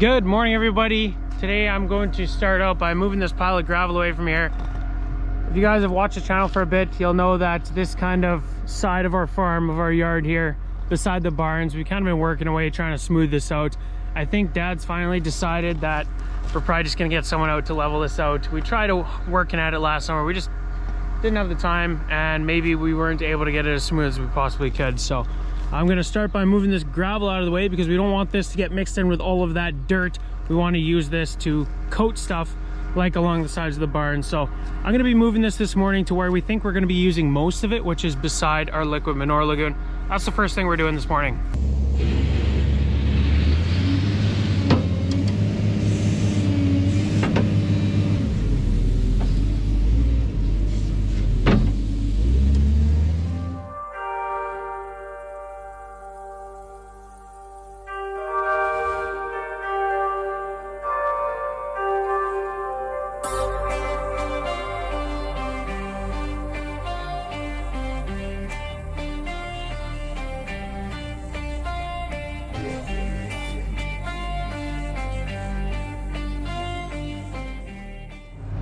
Good morning, everybody. Today I'm going to start out by moving this pile of gravel away from here. If you guys have watched the channel for a bit, you'll know that this kind of side of our farm, of our yard here, beside the barns, we've kind of been working away trying to smooth this out. I think Dad's finally decided that we're probably just gonna get someone out to level this out. We tried working at it last summer, we just didn't have the time, and maybe we weren't able to get it as smooth as we possibly could. So I'm gonna start by moving this gravel out of the way because we don't want this to get mixed in with all of that dirt. We want to use this to coat stuff like along the sides of the barn. So I'm gonna be moving this morning to where we think we're gonna be using most of it, which is beside our liquid manure lagoon. That's the first thing we're doing this morning.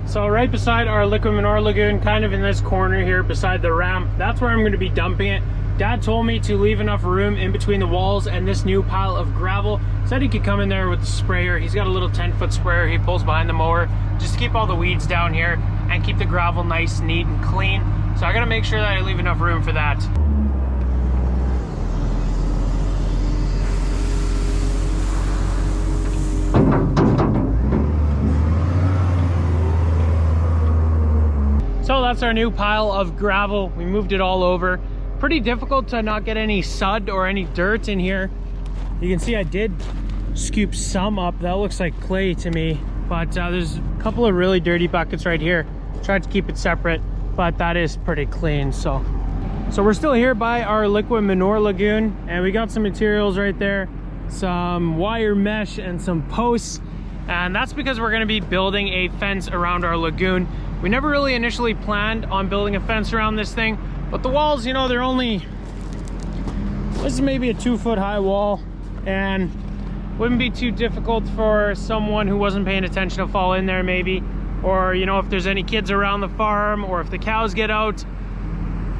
So right beside our liquid manure lagoon, kind of in this corner here beside the ramp, that's where I'm going to be dumping it. Dad told me to leave enough room in between the walls and this new pile of gravel. Said he could come in there with the sprayer. He's got a little 10-foot sprayer he pulls behind the mower just to keep all the weeds down here and keep the gravel nice, neat, and clean. So I got to make sure that I leave enough room for that. So that's our new pile of gravel. We moved it all over. Pretty difficult to not get any sud or any dirt in here. You can see I did scoop some up. That looks like clay to me, but there's a couple of really dirty buckets right here. Tried to keep it separate, but that is pretty clean. So we're still here by our liquid manure lagoon, and we got some materials right there, some wire mesh and some posts, and that's because we're going to be building a fence around our lagoon. We never really initially planned on building a fence around this thing, but the walls, you know, they're only, this is maybe a 2-foot high wall, and wouldn't be too difficult for someone who wasn't paying attention to fall in there maybe, or, you know, if there's any kids around the farm, or if the cows get out.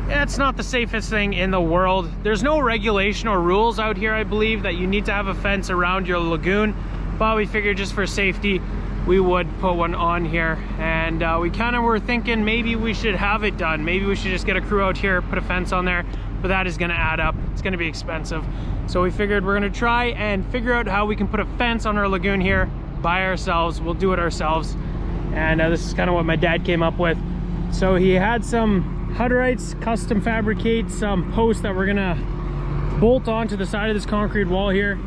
It's not the safest thing in the world. There's no regulation or rules out here, I believe, that you need to have a fence around your lagoon, but we figured just for safety, we would put one on here. And we kind of were thinking maybe we should have it done. Maybe we should just get a crew out here, put a fence on there, but that is gonna add up. It's gonna be expensive. So we figured we're gonna try and figure out how we can put a fence on our lagoon here by ourselves. We'll do it ourselves. And this is kind of what my dad came up with. So he had some Hutterites custom fabricate some posts that we're gonna bolt onto the side of this concrete wall here.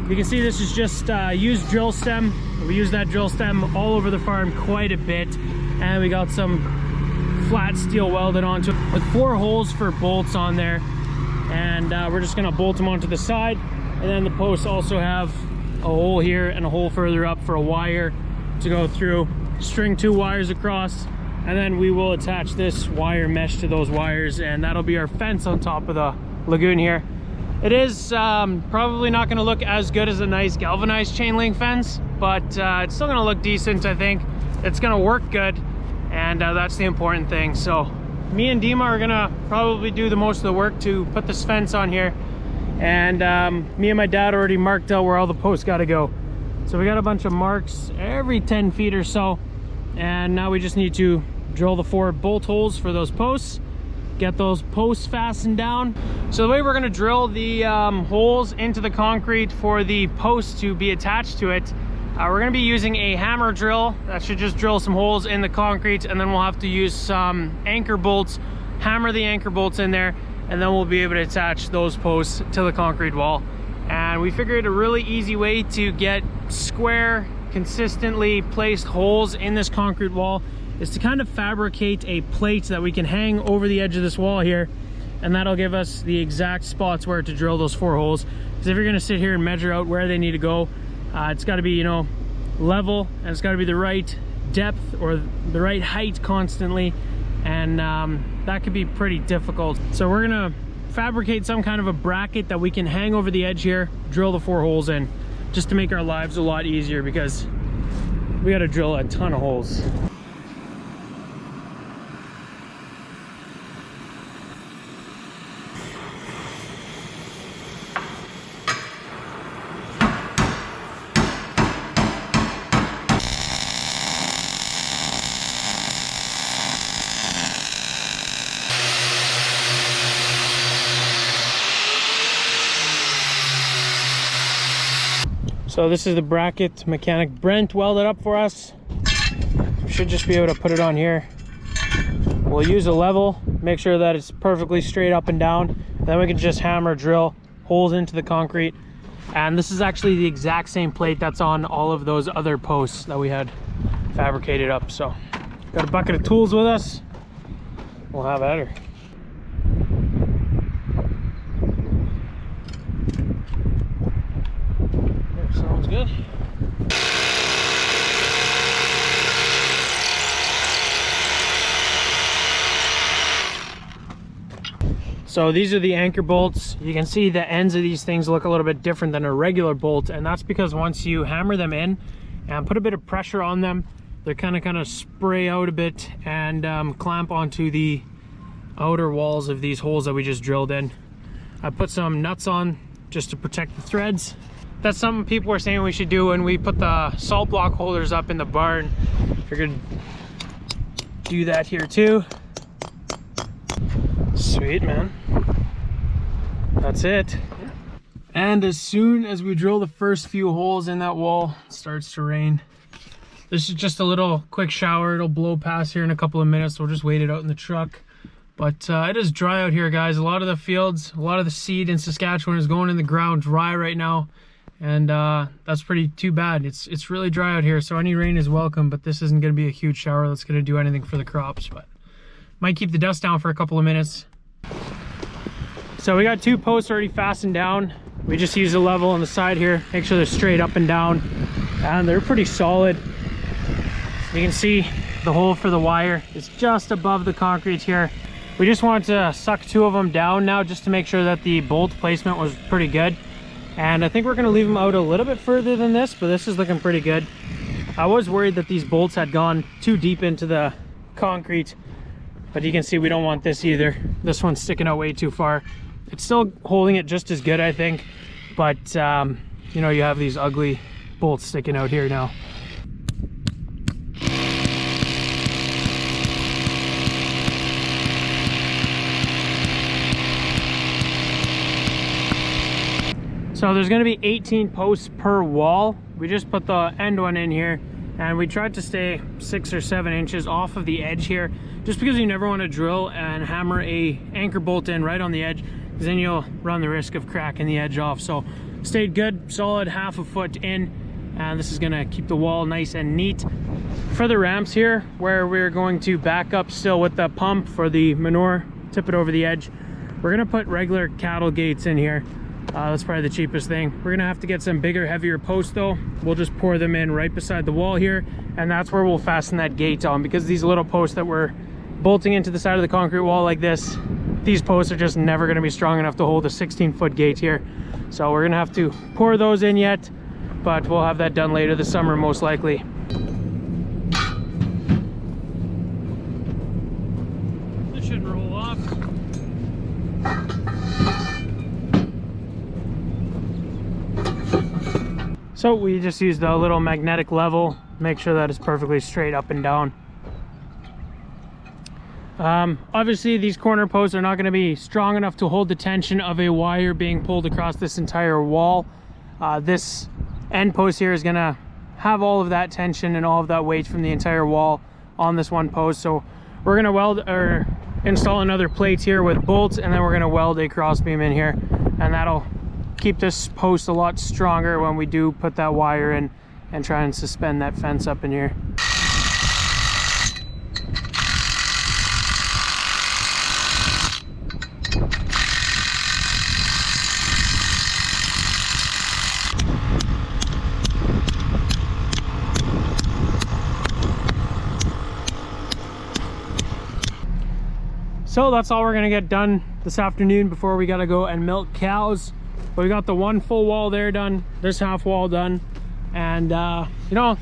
You can see this is just used drill stem. We use that drill stem all over the farm quite a bit, and we got some flat steel welded onto it with 4 holes for bolts on there, and we're just gonna bolt them onto the side. And then the posts also have a hole here and a hole further up for a wire to go through. String 2 wires across, and then we will attach this wire mesh to those wires, and that'll be our fence on top of the lagoon here. It is probably not going to look as good as a nice galvanized chain link fence, but it's still going to look decent. I think it's going to work good, and that's the important thing. So me and Dima are going to probably do the most of the work to put this fence on here, and me and my dad already marked out where all the posts got to go. So we got a bunch of marks every 10 feet or so, and now we just need to drill the 4 bolt holes for those posts, get those posts fastened down. So the way we're going to drill the holes into the concrete for the posts to be attached to it, we're going to be using a hammer drill that should just drill some holes in the concrete, and then we'll have to use some anchor bolts, hammer the anchor bolts in there, and then we'll be able to attach those posts to the concrete wall. And we figured a really easy way to get square, consistently placed holes in this concrete wall is to kind of fabricate a plate that we can hang over the edge of this wall here, and that'll give us the exact spots where to drill those 4 holes. Because if you're going to sit here and measure out where they need to go, it's got to be, you know, level, and it's got to be the right depth or the right height constantly, and that could be pretty difficult. So we're gonna fabricate some kind of a bracket that we can hang over the edge here, drill the 4 holes in. just to make our lives a lot easier, because we got to drill a ton of holes. So this is the bracket mechanic Brent welded up for us. We should just be able to put it on here. We'll use a level, make sure that it's perfectly straight up and down. Then we can just hammer drill holes into the concrete. And this is actually the exact same plate that's on all of those other posts that we had fabricated up. So got a bucket of tools with us. We'll have at her. Sounds good. So these are the anchor bolts. You can see the ends of these things look a little bit different than a regular bolt, and that's because once you hammer them in and put a bit of pressure on them, they're kind of spray out a bit and clamp onto the outer walls of these holes that we just drilled in. I put some nuts on just to protect the threads. That's something people were saying we should do when we put the salt block holders up in the barn. Figured do that here too. Sweet, man. That's it. And as soon as we drill the first few holes in that wall, it starts to rain. This is just a little quick shower. It'll blow past here in a couple of minutes. We'll just wait it out in the truck. But it is dry out here, guys. A lot of the fields, a lot of the seed in Saskatchewan is going in the ground dry right now. And that's pretty too bad. It's really dry out here, so any rain is welcome, but this isn't going to be a huge shower that's going to do anything for the crops, but might keep the dust down for a couple of minutes. So we got 2 posts already fastened down. We just use a level on the side here, make sure they're straight up and down, and they're pretty solid. You can see the hole for the wire is just above the concrete here. We just wanted to suck 2 of them down now just to make sure that the bolt placement was pretty good. And I think we're going to leave them out a little bit further than this, but this is looking pretty good. I was worried that these bolts had gone too deep into the concrete, but you can see we don't want this either. This one's sticking out way too far. It's still holding it just as good, I think, but you know, you have these ugly bolts sticking out here now. So there's going to be 18 posts per wall. We just put the end one in here, and we tried to stay 6 or 7 inches off of the edge here, just because you never want to drill and hammer a anchor bolt in right on the edge, because then you'll run the risk of cracking the edge off. So stayed good, solid 1/2 foot in, and this is going to keep the wall nice and neat. For the ramps here, where we're going to back up still with the pump for the manure, tip it over the edge, we're going to put regular cattle gates in here. That's probably the cheapest thing. We're gonna have to get some bigger, heavier posts though. We'll just pour them in right beside the wall here, and that's where we'll fasten that gate on, because these little posts that we're bolting into the side of the concrete wall like this, these posts are just never gonna be strong enough to hold a 16-foot gate here. So we're gonna have to pour those in yet, but we'll have that done later this summer most likely. This should roll off. So we just used a little magnetic level, make sure that it's perfectly straight up and down. Obviously these corner posts are not going to be strong enough to hold the tension of a wire being pulled across this entire wall. This end post here is going to have all of that tension and all of that weight from the entire wall on this one post. So we're going to weld or install another plate here with bolts, and then we're going to weld a cross beam in here, and that'll keep this post a lot stronger when we do put that wire in and try and suspend that fence up in here. So that's all we're gonna get done this afternoon before we gotta go and milk cows. But we got the one full wall there done, this half wall done. And you know,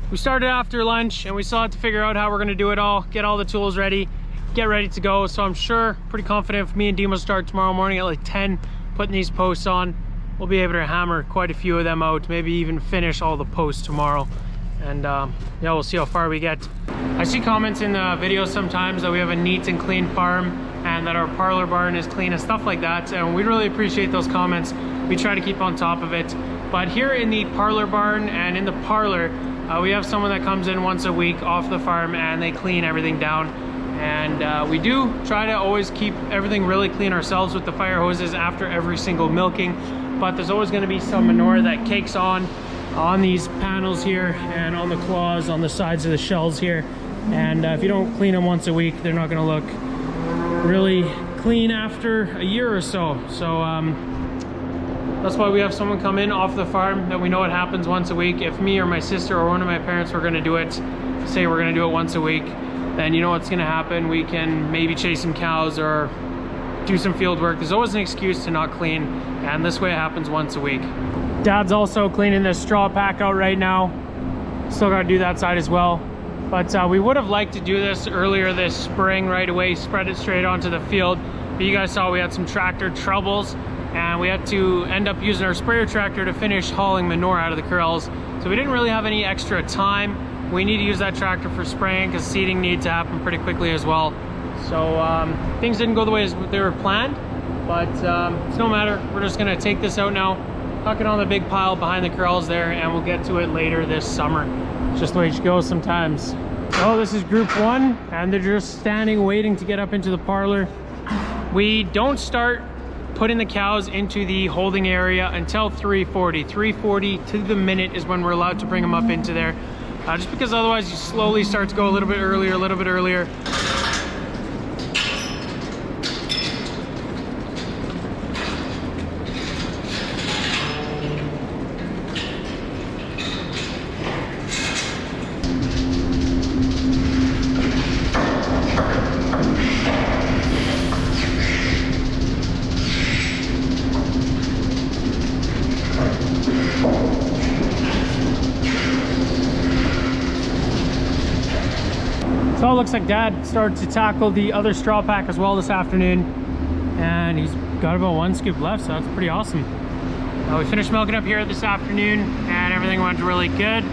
we started after lunch and we still have to figure out how we're gonna do it all, get all the tools ready, get ready to go. So I'm sure, pretty confident if me and Dima start tomorrow morning at like 10, putting these posts on, we'll be able to hammer quite a few of them out, maybe even finish all the posts tomorrow. And yeah, we'll see how far we get. I see comments in the videos sometimes that we have a neat and clean farm and that our parlor barn is clean and stuff like that, and we really appreciate those comments. We try to keep on top of it. But here in the parlor barn and in the parlor, we have someone that comes in once a week off the farm and they clean everything down. And we do try to always keep everything really clean ourselves with the fire hoses after every single milking. But there's always going to be some manure that cakes on these panels here and on the claws on the sides of the shells here. And if you don't clean them once a week, they're not going to look really clean after a year or so. So that's why we have someone come in off the farm that we know it happens once a week. If me or my sister or one of my parents were going to do it, say we're going to do it once a week, then you know what's going to happen. We can maybe chase some cows or do some field work. There's always an excuse to not clean, and this way it happens once a week. Dad's also cleaning this straw pack out right now. Still got to do that side as well. But we would have liked to do this earlier this spring right away, spread it straight onto the field. But you guys saw we had some tractor troubles and we had to end up using our sprayer tractor to finish hauling manure out of the corrals. So we didn't really have any extra time. We need to use that tractor for spraying because seeding needs to happen pretty quickly as well. So things didn't go the way as they were planned, but it's no matter. We're just gonna take this out now, tuck it on the big pile behind the corrals there, and we'll get to it later this summer. It's just the way it goes sometimes. Oh, this is group one, and they're just standing waiting to get up into the parlor. We don't start putting the cows into the holding area until 3:40. 3:40 to the minute is when we're allowed to bring them up into there. Just because otherwise you slowly start to go a little bit earlier. So it looks like Dad started to tackle the other straw pack as well this afternoon, and he's got about 1 scoop left, so that's pretty awesome. We finished milking up here this afternoon and everything went really good.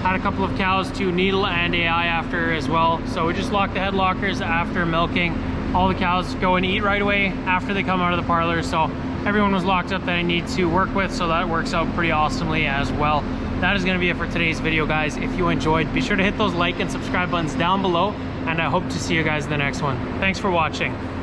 Had a couple of cows to needle and AI after as well, so we just locked the head lockers after milking. All the cows go and eat right away after they come out of the parlor, so everyone was locked up that I need to work with, so that works out pretty awesomely as well. That is going to be it for today's video, guys. If you enjoyed, be sure to hit those like and subscribe buttons down below, and I hope to see you guys in the next one. Thanks for watching.